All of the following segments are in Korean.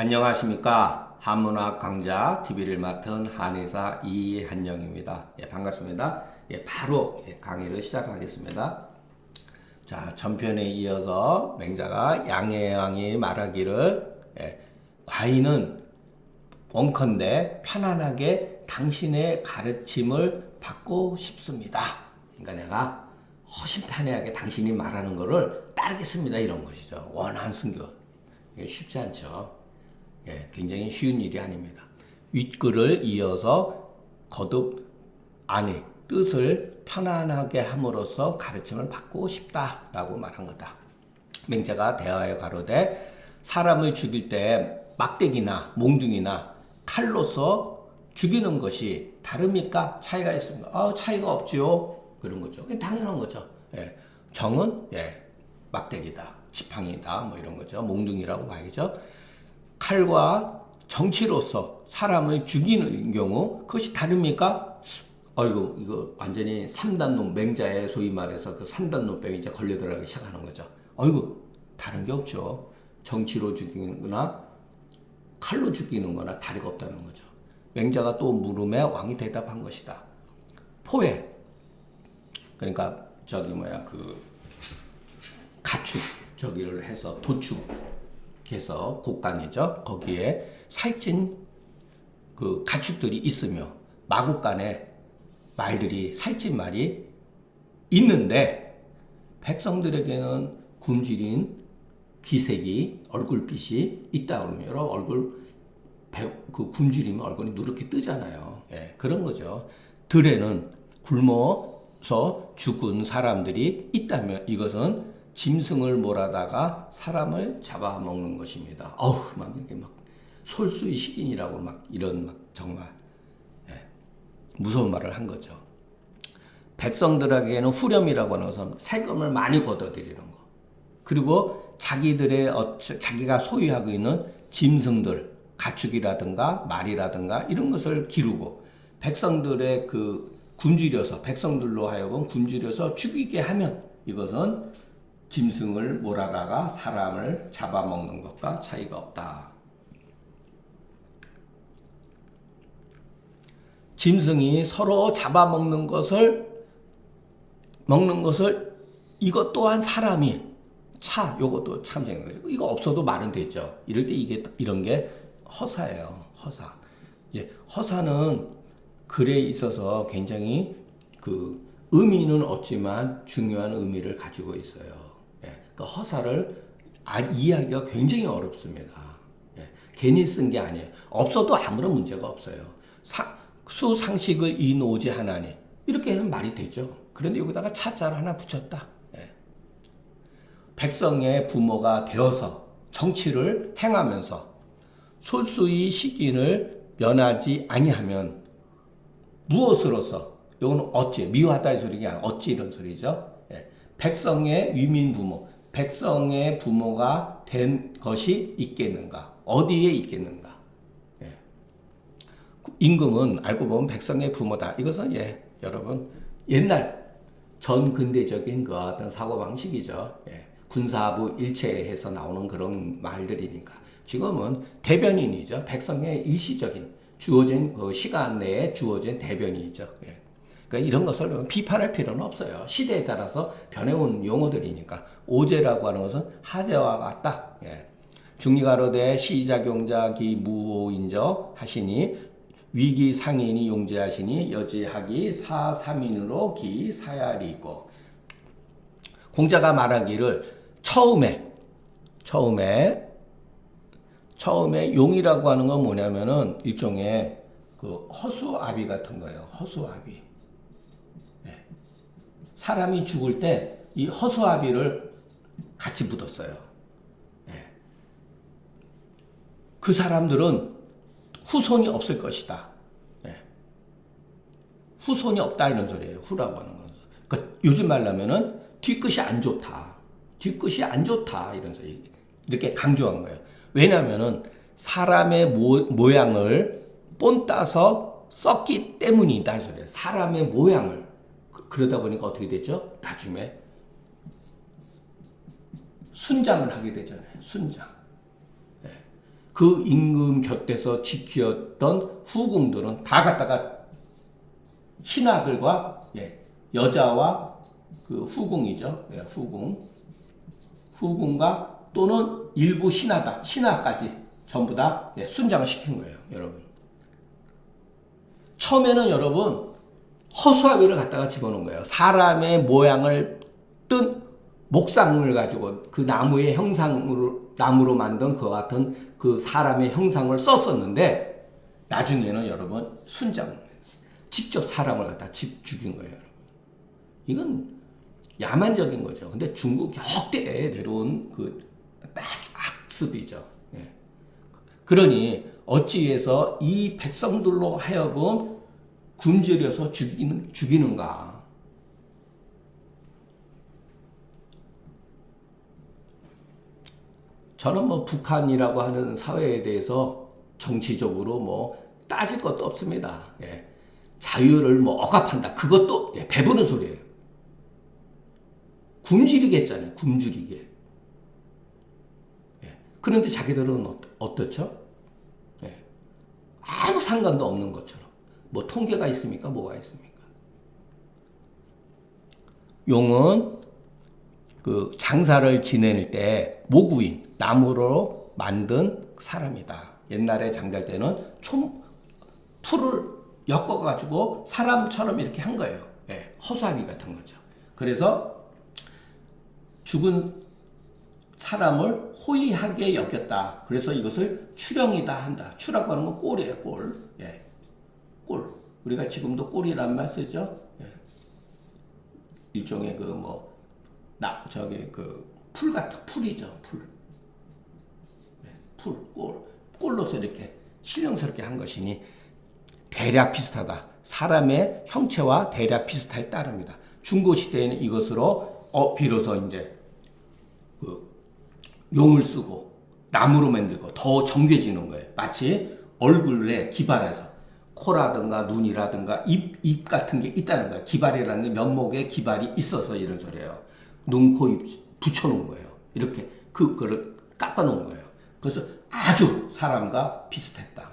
안녕하십니까. 한문학 강좌 TV를 맡은 한의사 이한영입니다. 반갑습니다. 바로 강의를 시작하겠습니다. 자, 전편에 이어서 맹자가 양해왕이 말하기를 과인은 원컨대 편안하게 당신의 가르침을 받고 싶습니다. 그러니까 내가 허심탄회하게 당신이 말하는 거를 따르겠습니다. 이런 것이죠. 원한순교. 이게 쉽지 않죠. 굉장히 쉬운 일이 아닙니다. 윗글을 이어서 거듭 안의 뜻을 편안하게 함으로써 가르침을 받고 싶다라고 말한 거다. 맹자가 대화에 가로되 사람을 죽일 때 막대기나 몽둥이나 칼로서 죽이는 것이 다릅니까? 차이가 있습니까? 차이가 없지요. 그런 거죠. 당연한 거죠. 정은 막대기다, 지팡이다, 뭐 이런 거죠. 몽둥이라고 봐야죠. 칼과 정치로서 사람을 죽이는 경우 그것이 다릅니까? 이거 완전히 삼단론, 맹자의 소위 말해서 그 삼단론병이 이제 걸려 들어가기 시작하는 거죠. 다른 게 없죠. 정치로 죽이는 거나 칼로 죽이는 거나 다리가 없다는 거죠. 맹자가 또 물음에 왕이 대답한 것이다. 포에, 그러니까 가축 저기를 해서 도축해서 곡간이죠. 거기에 살찐 그 가축들이 있으며 마구간에 말들이 살찐 말이 있는데 백성들에게는 굶주린 기색이 얼굴빛이 있다 그러면 여러분 굶주리면 얼굴이 누렇게 뜨잖아요. 그런 거죠. 들에는 굶어서 죽은 사람들이 있다면 이것은 짐승을 몰아다가 사람을 잡아먹는 것입니다. 이렇게 솔수의 시긴이라고 정말 무서운 말을 한 거죠. 백성들에게는 후렴이라고 하는 것은 세금을 많이 걷어들이는 거. 그리고 자기가 소유하고 있는 짐승들, 가축이라든가 말이라든가 이런 것을 기르고 백성들의 백성들로 하여금 굶주려서 죽이게 하면 이것은 짐승을 몰아다가 사람을 잡아먹는 것과 차이가 없다. 짐승이 서로 잡아먹는 것을 이것 또한 사람이 요것도 참 재밌는 거죠. 이거 없어도 말은 되죠. 이럴 때 이런 게 허사예요. 허사. 허사는 글에 있어서 굉장히 의미는 없지만 중요한 의미를 가지고 있어요. 그러니까 허사를 이해하기가 굉장히 어렵습니다. 괜히 쓴 게 아니에요. 없어도 아무런 문제가 없어요. 수상식을 이노지 하나니 이렇게 하면 말이 되죠. 그런데 여기다가 차자를 하나 붙였다. 백성의 부모가 되어서 정치를 행하면서 솔수의 시긴을 면하지 아니하면 무엇으로서 이거는 어찌 미워하다 이 소리가 아니라 어찌 이런 소리죠. 백성의 위민 부모, 백성의 부모가 된 것이 있겠는가? 어디에 있겠는가? 임금은 알고 보면 백성의 부모다. 이것은 여러분 옛날 전근대적인 그 어떤 사고방식이죠. 군사부 일체해서 나오는 그런 말들이니까. 지금은 대변인이죠. 백성의 일시적인 주어진 시간 내에 주어진 대변인이죠. 그러니까 이런 것을 비판할 필요는 없어요. 시대에 따라서 변해온 용어들이니까. 오제라고 하는 것은 하제와 같다. 중리가로되 시작용자기 무오인저 하시니 위기 상인이 용제하시니 여지하기 사삼인으로 기 사야리고. 공자가 말하기를 처음에 용이라고 하는 건 뭐냐면은 일종의 허수아비 같은 거예요. 허수아비. 사람이 죽을 때 이 허수아비를 같이 묻었어요. 그 사람들은 후손이 없을 것이다. 후손이 없다 이런 소리예요. 후라고 하는 건. 그러니까 요즘 말로 뒤끝이 안 좋다. 뒤끝이 안 좋다 이런 소리. 이렇게 강조한 거예요. 왜냐하면은 사람의 모양을 본따서 썼기 때문이다 이 소리예요. 사람의 모양을. 그러다 보니까 어떻게 됐죠? 나중에 순장을 하게 되잖아요. 순장. 그 임금 곁에서 지키었던 후궁들은 다 갖다가 신하들과 여자와 그 후궁이죠. 후궁과 또는 일부 신하까지 전부 다 순장을 시킨 거예요, 여러분. 처음에는 여러분 허수아비를 갖다가 집어넣은 거예요. 사람의 모양을 뜬 목상을 가지고 그 나무의 나무로 만든 그 같은 그 사람의 형상을 썼었는데 나중에는 여러분 직접 사람을 갖다 죽인 거예요, 여러분. 이건 야만적인 거죠. 근데 중국 역대에 내려온 그 학습이죠. 그러니 어찌해서 이 백성들로 하여금 굶주려서 죽이는가? 저는 뭐 북한이라고 하는 사회에 대해서 정치적으로 뭐 따질 것도 없습니다. 자유를 뭐 억압한다. 그것도 배부른 소리예요. 굶주리게 했잖아요. 굶주리게. 그런데 자기들은 어떻죠? 아무 상관도 없는 것처럼. 뭐 통계가 있습니까? 뭐가 있습니까? 용은 그 장사를 지낼 때 모구인, 나무로 만든 사람이다. 옛날에 장잘 때는 풀을 엮어가지고 사람처럼 이렇게 한 거예요. 허수아비 같은 거죠. 그래서 죽은 사람을 호의하게 여겼다. 그래서 이것을 추령이다 한다. 추라고 하는 건 꼴이에요, 꼴. 꼴. 우리가 지금도 꼴이란 말 쓰죠. 일종의 풀 같은 풀이죠, 풀. 꼴로서 이렇게 신령스럽게 한 것이니 대략 비슷하다. 사람의 형체와 대략 비슷할 따릅니다. 중고 시대에는 이것으로 비로소 이제 용을 쓰고 나무로 만들고 더 정교해지는 거예요. 마치 얼굴에 기발해서 코라든가 눈이라든가 입 같은 게 있다는 거예요. 기발이라는 게 면목에 기발이 있어서 이런 소리예요. 눈, 코, 입 붙여놓은 거예요. 이렇게 그거를 깎아놓은 거예요. 그래서 아주 사람과 비슷했다.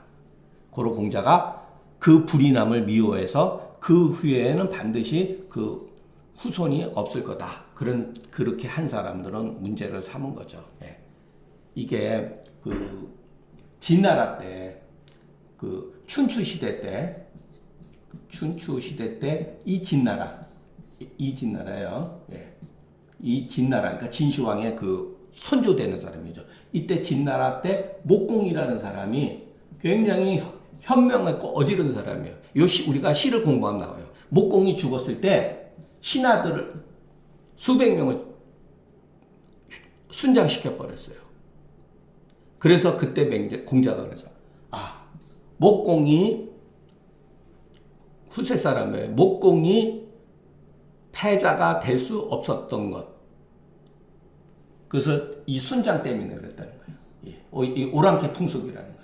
고로 공자가 그 불이남을 미워해서 그 후에는 반드시 그 후손이 없을 거다. 그렇게 한 사람들은 문제를 삼은 거죠. 이게 그 진나라 때 그 춘추 시대 때 이 진나라요. 이 진나라, 그러니까 진시황의 그 손조되는 사람이죠. 이때 진나라 때 목공이라는 사람이 굉장히 현명하고 어지른 사람이에요. 우리가 시를 공부하면 나와요. 목공이 죽었을 때 신하들을 수백 명을 순장시켜 버렸어요. 그래서 그때 공자가 그래서 목공이 후세 사람의 목공이 패자가 될 수 없었던 것. 그래서 이 순장 때문에 그랬다는 거예요. 이 오랑캐 풍속이라는 거예요.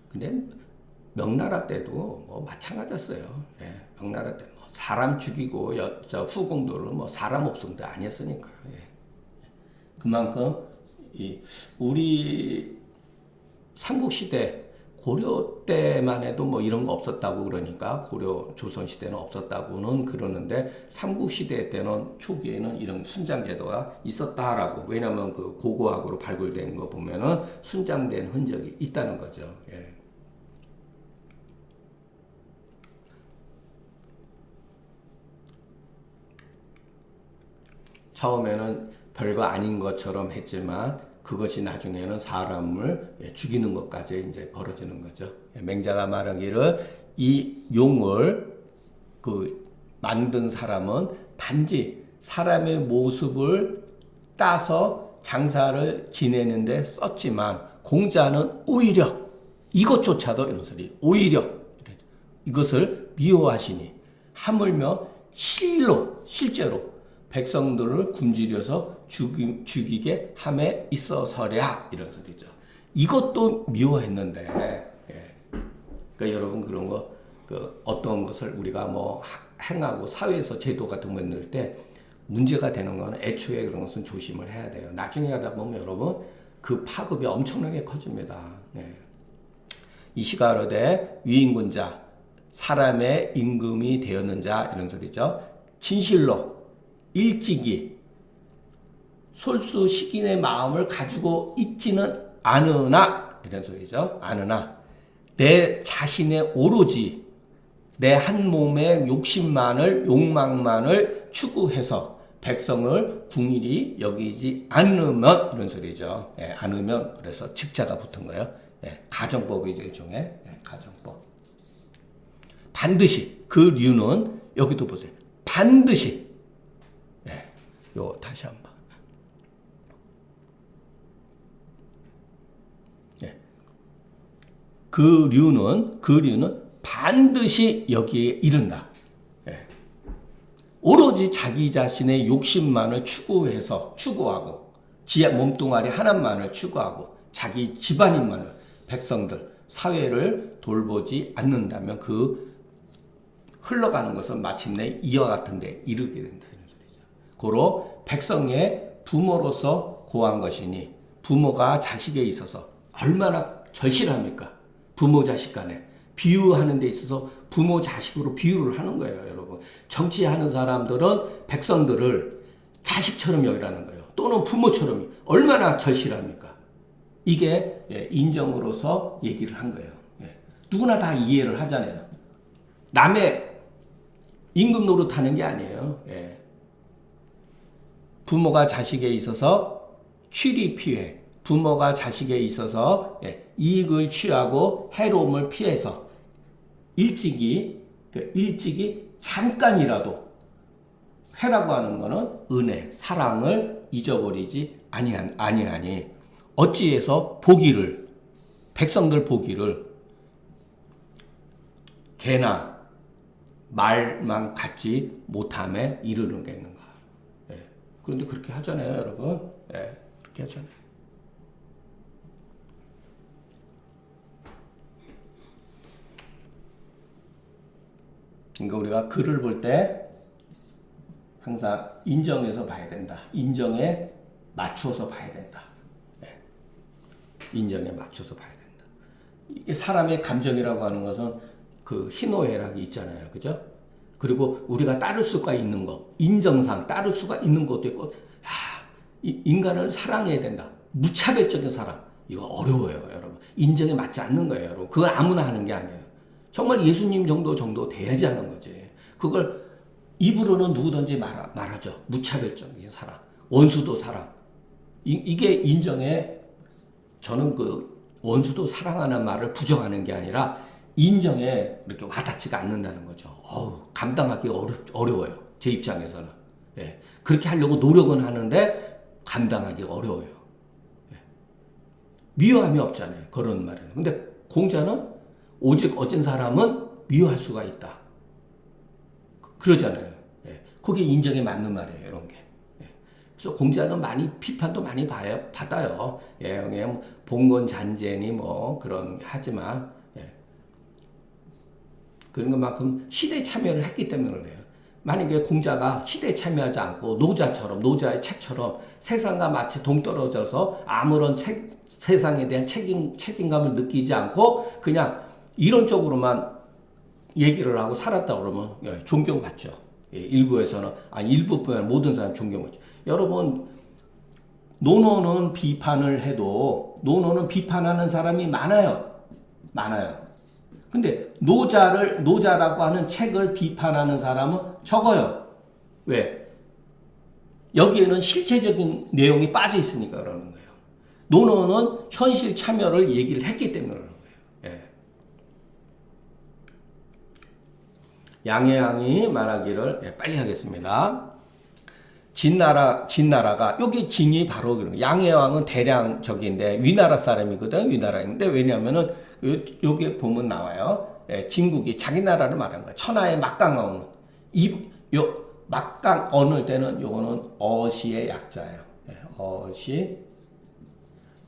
근데 명나라 때도 뭐 마찬가지였어요. 명나라 때 뭐 사람 죽이고 후궁들은 뭐 사람 없음도 아니었으니까요. 그만큼 우리 삼국시대 고려 때만 해도 뭐 이런 거 없었다고 그러니까 고려 조선 시대는 없었다고는 그러는데 삼국시대 때는 초기에는 이런 순장제도가 있었다라고. 왜냐하면 그 고고학으로 발굴된 거 보면은 순장된 흔적이 있다는 거죠. 처음에는 별거 아닌 것처럼 했지만 그것이 나중에는 사람을 죽이는 것까지 이제 벌어지는 거죠. 맹자가 말하기를 이 용을 만든 사람은 단지 사람의 모습을 따서 장사를 지내는데 썼지만 공자는 오히려 이것조차도 이런 소리 오히려 이것을 미워하시니 하물며 실제로 백성들을 굶주려서 죽이게 함에 있어서랴 이런 소리죠. 이것도 미워했는데, 그러니까 여러분 그런 거 어떤 것을 우리가 뭐 행하고 사회에서 제도 같은 거 만들 때 문제가 되는 거는 애초에 그런 것은 조심을 해야 돼요. 나중에 가다 보면 여러분 그 파급이 엄청나게 커집니다. 네. 이 시가 이르되 위임군자 사람의 임금이 되었는 자 이런 소리죠. 진실로 일찍이 솔수시긴의 마음을 가지고 있지는 않으나 이런 소리죠. 않으나 내 자신의 오로지 내 한 몸의 욕망만을 추구해서 백성을 궁일이 여기지 않으면 이런 소리죠. 예, 않으면 그래서 직자가 붙은 거예요. 예, 가정법이죠. 일종의 예, 가정법. 반드시 그 류는 여기도 보세요. 반드시 예, 요 다시 한번 예, 그 류는 반드시 여기에 이른다. 예. 오로지 자기 자신의 욕심만을 추구하고 몸뚱아리 하나만을 추구하고 자기 집안인만을 백성들 사회를 돌보지 않는다면 그 흘러가는 것은 마침내 이와 같은 데 이르게 된다 이런 소리죠. 고로 백성의 부모로서 고한 것이니 부모가 자식에 있어서 얼마나 절실합니까? 부모 자식 간에 비유하는 데 있어서 부모 자식으로 비유를 하는 거예요, 여러분. 정치하는 사람들은 백성들을 자식처럼 여기라는 거예요. 또는 부모처럼 얼마나 절실합니까? 이게 인정으로서 얘기를 한 거예요. 누구나 다 이해를 하잖아요. 남의 임금 노릇하는 게 아니에요. 부모가 자식에 있어서 취리 피해, 부모가 자식에 있어서 이익을 취하고 해로움을 피해서 일찍이 잠깐이라도 회라고 하는 것은 은혜, 사랑을 잊어버리지 아니하니 어찌해서 백성들 보기를 개나 말만 갖지 못함에 이르는 게 있는가. 그런데 그렇게 하잖아요, 여러분. 그렇게 하잖아요. 그러니까 우리가 글을 볼 때 항상 인정해서 봐야 된다. 인정에 맞춰서 봐야 된다. 인정에 맞춰서 봐야 된다. 이게 사람의 감정이라고 하는 것은 그 희노애락이 있잖아요. 그죠? 그리고 우리가 따를 수가 있는 것, 인정상 따를 수가 있는 것도 있고, 인간을 사랑해야 된다. 무차별적인 사랑. 이거 어려워요, 여러분. 인정에 맞지 않는 거예요, 여러분. 그걸 아무나 하는 게 아니에요. 정말 예수님 정도 돼야지 하는 거지. 그걸 입으로는 누구든지 말하죠. 무차별적인 사랑. 원수도 사랑. 이게 인정에 저는 그 원수도 사랑하는 말을 부정하는 게 아니라 인정에 이렇게 와닿지가 않는다는 거죠. 감당하기 어려워요. 제 입장에서는. 그렇게 하려고 노력은 하는데 감당하기 어려워요. 미워함이 없잖아요. 그런 말에는. 근데 공자는 오직 어진 사람은 미워할 수가 있다. 그러잖아요. 그게 인정에 맞는 말이에요. 이런 게. 그래서 공자는 비판도 많이 받아요. 봉건잔재니 뭐 그런 하지만 그런 것만큼 시대에 참여를 했기 때문에 그래요. 만약에 공자가 시대에 참여하지 않고 노자의 책처럼 세상과 마치 동떨어져서 아무런 세상에 대한 책임감을 느끼지 않고 그냥 이론적으로만 얘기를 하고 살았다 그러면 존경받죠. 일부에서는 일부뿐만 모든 사람 존경받죠. 여러분 논어는 비판을 해도 논어는 비판하는 사람이 많아요. 근데 노자라고 하는 책을 비판하는 사람은 적어요. 왜? 여기에는 실체적인 내용이 빠져 있으니까 그러는 거예요. 논어는 현실 참여를 얘기를 했기 때문에 그러는 거예요. 양해양이 말하기를 빨리 하겠습니다. 진나라가 여기 진이 바로 그런 거예요. 양해왕은 대량 저기인데 위나라 사람이거든. 위나라인데 왜냐하면은 여기에 보면 나와요. 진국이 자기 나라를 말하는 거야. 천하의 막강언. 막강 언을 때는 요거는 어시의 약자예요. 어시.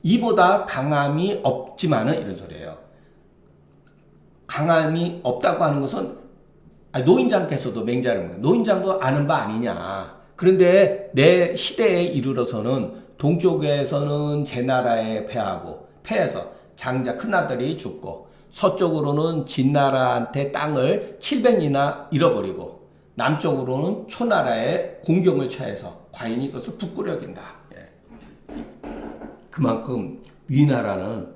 이보다 강함이 없지만은 이런 소리예요. 강함이 없다고 하는 것은 노인장께서도 맹자를 노인장도 아는 바 아니냐. 그런데 내 시대에 이르러서는 동쪽에서는 제나라에 패해서 장자 큰아들이 죽고 서쪽으로는 진나라한테 땅을 700리나 잃어버리고 남쪽으로는 초나라의 공경을 처해서 과인이 그것을 부끄러 여긴다. 그만큼 위나라는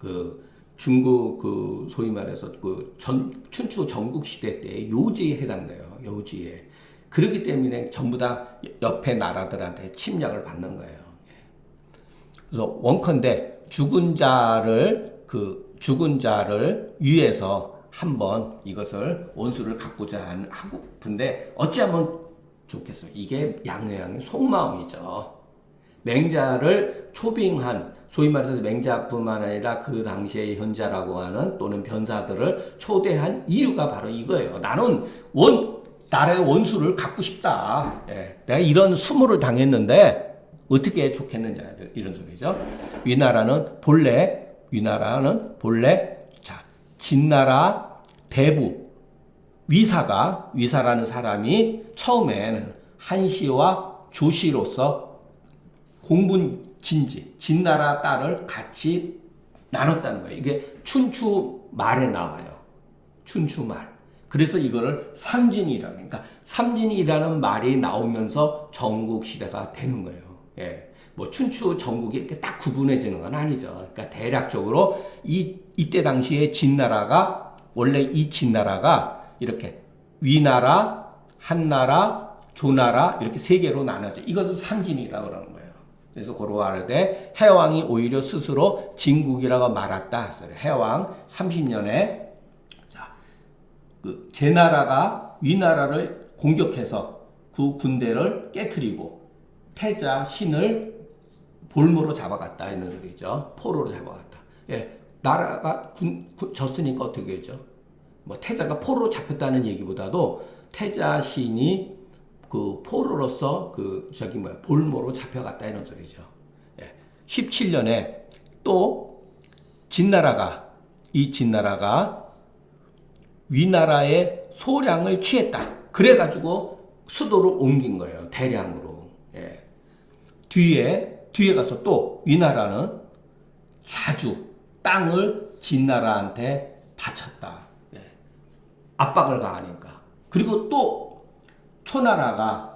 그 중국 그 소위 말해서 그 춘추 전국 시대 때 요지에 해당돼요. 요지에. 그렇기 때문에 전부 다 옆에 나라들한테 침략을 받는 거예요. 그래서 원컨대 죽은 자를 위해서 한번 이것을 원수를 갖고자 하고 싶은데 어찌하면 좋겠어요. 이게 양회왕의 속마음이죠. 맹자를 초빙한 소위 말해서 맹자뿐만 아니라 그 당시의 현자라고 하는 또는 변사들을 초대한 이유가 바로 이거예요. 나는 나라의 원수를 갖고 싶다. 내가 이런 수모를 당했는데 어떻게 좋겠느냐 이런 소리죠. 위나라는 본래 자 진나라 대부 위사라는 사람이 처음에는 한시와 조시로서 공분진지 진나라 딸을 같이 나눴다는 거예요. 이게 춘추 말에 나와요. 춘추 말. 그래서 이거를 삼진이라는, 그러니까 삼진이라는 말이 나오면서 전국 시대가 되는 거예요. 뭐 춘추 전국이 이렇게 딱 구분해지는 건 아니죠. 그러니까 대략적으로 이때 당시에 진나라가 원래 이 진나라가 이렇게 위나라, 한나라, 조나라 이렇게 세 개로 나눠져. 이것을 삼진이라고 그러는 거예요. 그래서 고로하르되 해왕이 오히려 스스로 진국이라고 말했다. 해왕 30년에 그 제나라가 위나라를 공격해서 그 군대를 깨트리고 태자 신을 볼모로 잡아갔다 이런 소리죠. 포로로 잡아갔다. 나라가 졌으니까 어떻게 되죠? 뭐 태자가 포로로 잡혔다는 얘기보다도 태자 신이 그 포로로서 볼모로 잡혀갔다 이런 소리죠. 17년에 또 진나라가 위나라의 소량을 취했다. 그래가지고 수도를 옮긴 거예요. 대량으로. 뒤에 가서 또 위나라는 자주 땅을 진나라한테 바쳤다. 압박을 가하니까. 그리고 또 초나라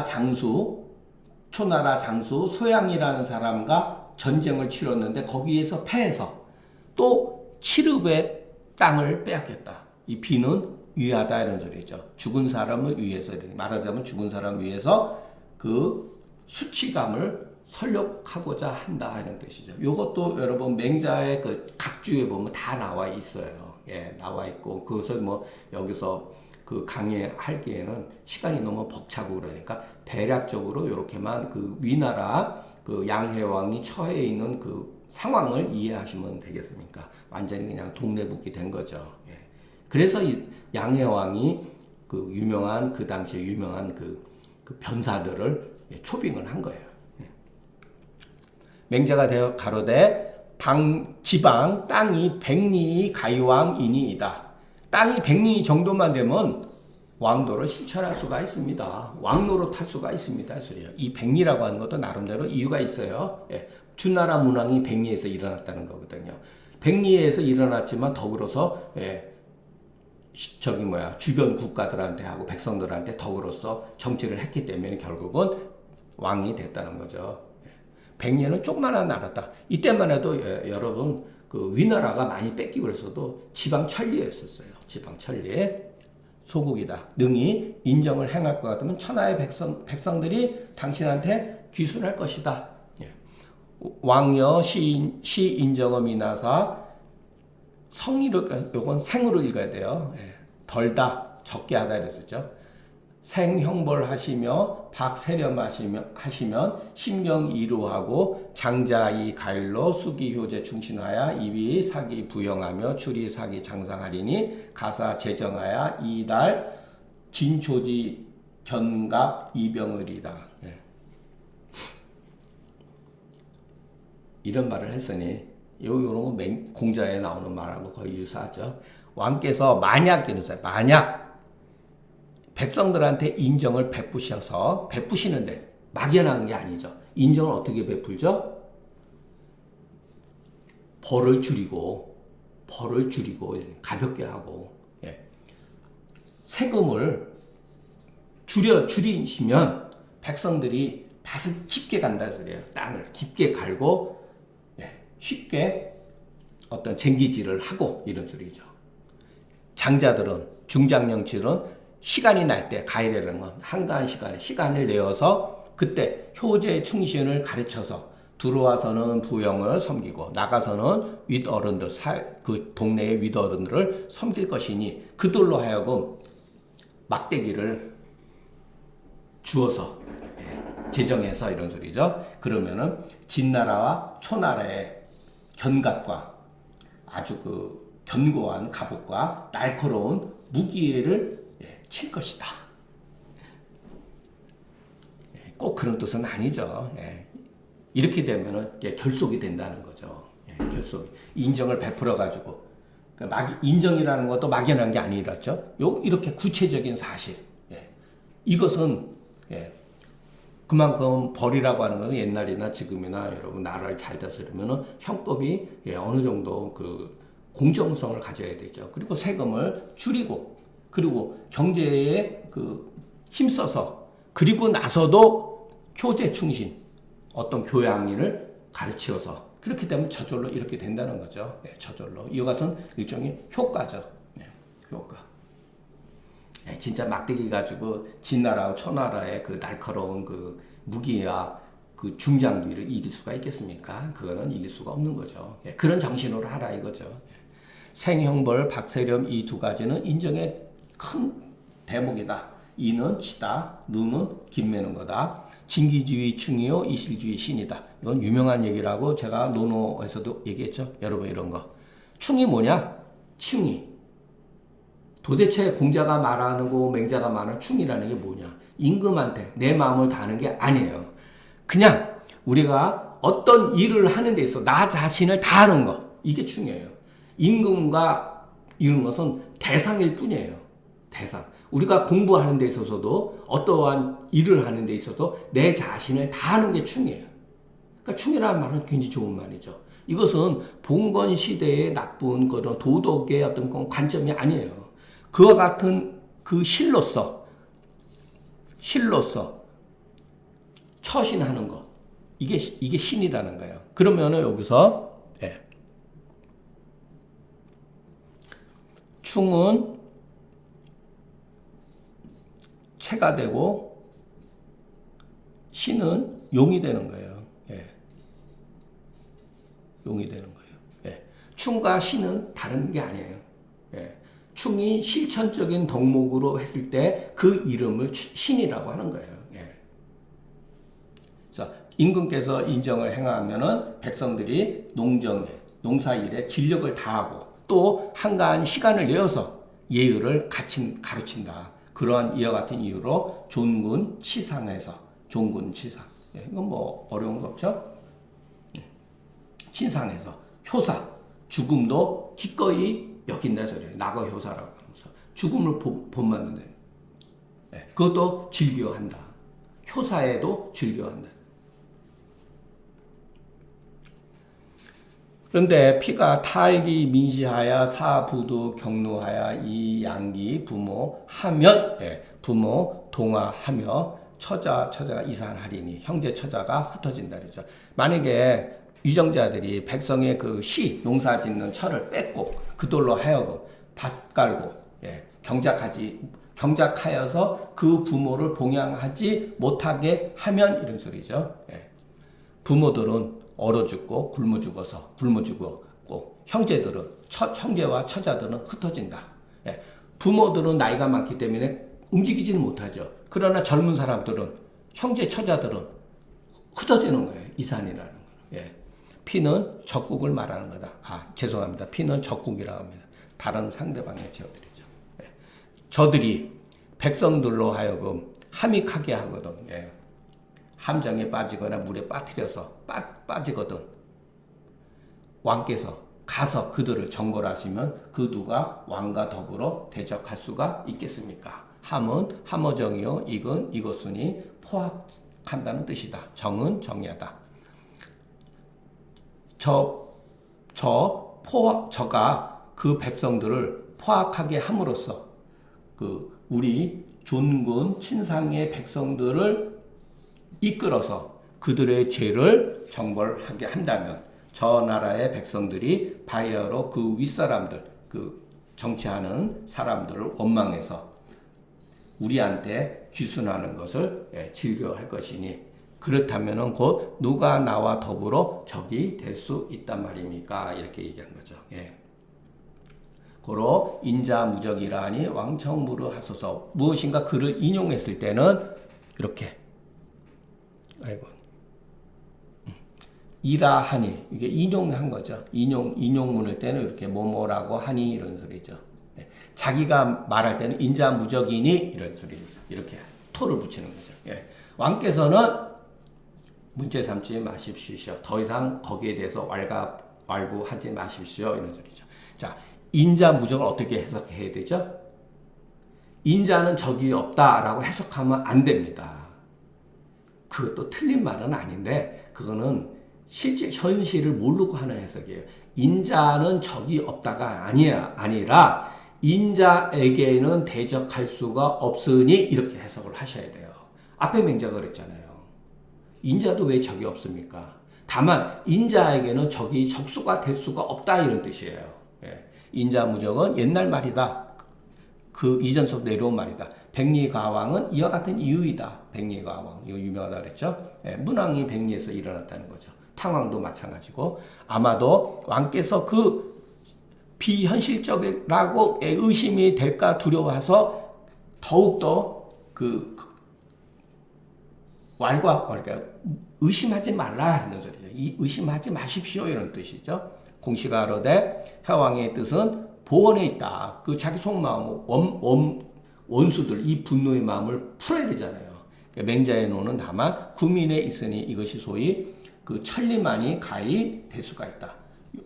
장수 소양이라는 사람과 전쟁을 치렀는데 거기에서 패해서 또 칠읍의 땅을 빼앗겼다. 이 비는 위하다 이런 소리죠. 죽은 사람을 위해서, 말하자면 죽은 사람을 위해서 그 수치감을 설욕하고자 한다 이런 뜻이죠. 이것도 여러분 맹자의 그 각주에 보면 다 나와 있어요. 나와 있고 그것을 뭐 여기서 그 강의하기에는 시간이 너무 벅차고 그러니까 대략적으로 이렇게만 그 위나라 그 양해왕이 처해 있는 그 상황을 이해하시면 되겠습니까? 완전히 그냥 동네북이 된 거죠. 그래서 이 양해왕이 그 당시에 유명한 그 변사들을 초빙을 한 거예요. 맹자가 되어 가로되 지방 땅이 100리 가이왕이니이다. 땅이 100리 정도만 되면 왕도를 실천할 수가 있습니다. 왕노로 탈 수가 있습니다. 소리요. 이 100리라고 하는 것도 나름대로 이유가 있어요. 주나라 문왕이 100리에서 일어났다는 거거든요. 100리에서 일어났지만 더불어서 주변 국가들한테 하고 백성들한테 더불어서 정치를 했기 때문에 결국은 왕이 됐다는 거죠. 100년은 조그마한 나라다. 이때만 해도 여러분 그 위나라가 많이 뺏기고 그랬어도 지방 천리였었어요. 지방 천리에 소국이다. 능히 인정을 행할 것 같으면 천하의 백성들이 당신한테 귀순할 것이다. 왕여 시 인정음이 나사 성의로 요건 생으로 읽어야 돼요. 덜다 적게 하다 이랬었죠. 생형벌하시며 박세렴하시면 신명이루하고 장자이 가일로 수기효제 충신하여 이위 사기 부영하며 추리 사기 장상하리니 가사 제정하여 이달 진초지 견갑 이병을이다. 이런 말을 했으니 요런 거 공자에 나오는 말하고 거의 유사하죠. 왕께서 만약 백성들한테 인정을 베푸시는데 막연한 게 아니죠. 인정을 어떻게 베풀죠? 벌을 줄이고 가볍게 하고, 예. 세금을 줄이시면 백성들이 밭을 깊게 간다 소리예요. 땅을 깊게 갈고, 예. 쉽게 어떤 쟁기질을 하고 이런 소리죠. 장자들은, 중장년층은 시간이 날 때 가야 되는 건 한가한 시간을 내어서 그때 효제 충신을 가르쳐서 들어와서는 부영을 섬기고 나가서는 윗어른들, 그 동네의 윗어른들을 섬길 것이니 그들로 하여금 막대기를 주어서 제정해서 이런 소리죠. 그러면은 진나라와 초나라의 견갑과 아주 그 견고한 갑옷과 날카로운 무기를 칠 것이다. 꼭 그런 뜻은 아니죠. 이렇게 되면은 결속이 된다는 거죠. 결속. 인정을 베풀어 가지고 인정이라는 것도 막연한 게 아니라죠. 이렇게 구체적인 사실. 이것은 그만큼 벌이라고 하는 것은 옛날이나 지금이나 여러분 나라를 잘 다스리면은 형법이 어느 정도 그 공정성을 가져야 되죠. 그리고 세금을 줄이고 그리고 경제에 그 힘써서 그리고 나서도 효제 충신 어떤 교양인을 가르치어서 그렇게 되면 저절로 이렇게 된다는 거죠. 저절로 이것은 일종의 효과죠. 효과. 진짜 막대기 가지고 진나라와 초나라의 그 날카로운 그 무기와 그 중장기를 이길 수가 있겠습니까? 그거는 이길 수가 없는 거죠. 그런 정신으로 하라 이거죠. 생형벌, 박세렴 이 두 가지는 인정의 큰 대목이다. 이는 치다, 누는 김매는 거다. 진기주의 충이요, 이실주의 신이다. 이건 유명한 얘기라고 제가 논어에서도 얘기했죠. 여러분 이런 거. 충이 뭐냐? 충이. 도대체 공자가 말하는 거, 맹자가 말하는 충이라는 게 뭐냐? 임금한테 내 마음을 다하는 게 아니에요. 그냥 우리가 어떤 일을 하는 데 있어 나 자신을 다하는 거. 이게 충이에요. 임금과 이런 것은 대상일 뿐이에요. 대상. 우리가 공부하는 데 있어서도 어떠한 일을 하는 데 있어도 내 자신을 다하는 게 충이에요. 그러니까 충이라는 말은 굉장히 좋은 말이죠. 이것은 봉건 시대의 나쁜 그런 도덕의 어떤 관점이 아니에요. 그와 같은 그 실로서 처신하는 것. 이게 신이라는 거예요. 그러면은 여기서 충은 체가 되고 신은 용이 되는 거예요. 용이 되는 거예요. 충과 신은 다른 게 아니에요. 충이 실천적인 덕목으로 했을 때 그 이름을 신이라고 하는 거예요. 그래서 임금께서 인정을 행하면은 백성들이 농사일에 진력을 다하고 또 한가한 시간을 내어서 예의를 가르친다. 그러한 이와 같은 이유로 존군 치상에서 이건 뭐 어려운 거 없죠? 친상에서 효사 죽음도 기꺼이 여긴다 소리예요. 낙어 효사라고 하면서 죽음을 본받는데 그것도 즐겨한다. 효사에도 즐겨한다. 그런데 피가 탈기 민시하야 사부두 경루하야 이 양기 부모 하면 부모 동화하며 처자가 이산하리니 형제 처자가 흩어진다 그러죠. 만약에 유정자들이 백성의 그 농사 짓는 철을 뺏고 그들로 하여금 밭 깔고 경작하여서 그 부모를 봉양하지 못하게 하면 이런 소리죠. 부모들은 얼어 죽고 굶어 죽었고 형제들은 형제와 처자들은 흩어진다. 부모들은 나이가 많기 때문에 움직이지는 못하죠. 그러나 젊은 사람들은 형제 처자들은 흩어지는 거예요. 이산이라는 거예요. 피는 적국을 말하는 거다. 죄송합니다. 피는 적국이라고 합니다. 다른 상대방의 저들이죠. 저들이 백성들로 하여금 함익하게 하거든. 함정에 빠지거나 물에 빠뜨려서 빠지거든. 왕께서 가서 그들을 정벌하시면 그 누가 왕과 더불어 대적할 수가 있겠습니까? 함은 함어정이요 이건 이것으니 포악한다는 뜻이다. 정은 정의하다. 저가 그 백성들을 포악하게 함으로써 그 우리 존군 친상의 백성들을 이끌어서 그들의 죄를 정벌하게 한다면 저 나라의 백성들이 바야흐로 그 윗사람들, 그 정치하는 사람들을 원망해서 우리한테 귀순하는 것을 즐겨할 것이니 그렇다면 곧 누가 나와 더불어 적이 될 수 있단 말입니까? 이렇게 얘기하는 거죠. 고로 인자무적이라니 왕청무르하소서. 무엇인가 그를 인용했을 때는 이렇게 이라하니 이게 인용한 거죠. 인용문을 때는 이렇게 뭐뭐라고 하니 이런 소리죠. 자기가 말할 때는 인자무적이니 이런 소리죠. 이렇게 토를 붙이는 거죠. 왕께서는 문제 삼지 마십시오. 더 이상 거기에 대해서 왈부하지 마십시오. 이런 소리죠. 자, 인자무적을 어떻게 해석해야 되죠? 인자는 적이 없다라고 해석하면 안 됩니다. 그것도 틀린 말은 아닌데 그거는 실제 현실을 모르고 하는 해석이에요. 인자는 적이 없다가 아니라 인자에게는 대적할 수가 없으니 이렇게 해석을 하셔야 돼요. 앞에 맹자가 그랬잖아요. 인자도 왜 적이 없습니까? 다만 인자에게는 적수가 될 수가 없다 이런 뜻이에요. 인자무적은 옛날 말이다. 그 이전서부터 내려온 말이다. 백리가왕은 이와 같은 이유이다. 백리가왕 이거 유명하다 그랬죠. 문왕이 백리에서 일어났다는 거죠. 탕왕도 마찬가지고 아마도 왕께서 그 비현실적이라고 의심이 될까 두려워해서 더욱더 그 의심하지 말라 하는 소리죠. 의심하지 마십시오 이런 뜻이죠. 공시가로되 해왕의 뜻은 보원에 있다. 그 자기 속마음 원수들 이 분노의 마음을 풀어야 되잖아요. 맹자의 노는 다만 구민에 있으니 이것이 소위 그 천리만이 가히 될 수가 있다.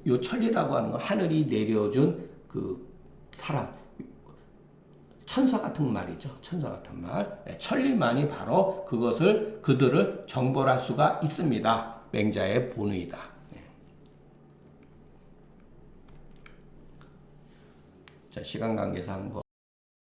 요 천리라고 하는 건 하늘이 내려준 그 사람 천사 같은 말이죠. 천사 같은 말. 천리만이 바로 그들을 정벌할 수가 있습니다. 맹자의 본의이다. 자, 시간 관계상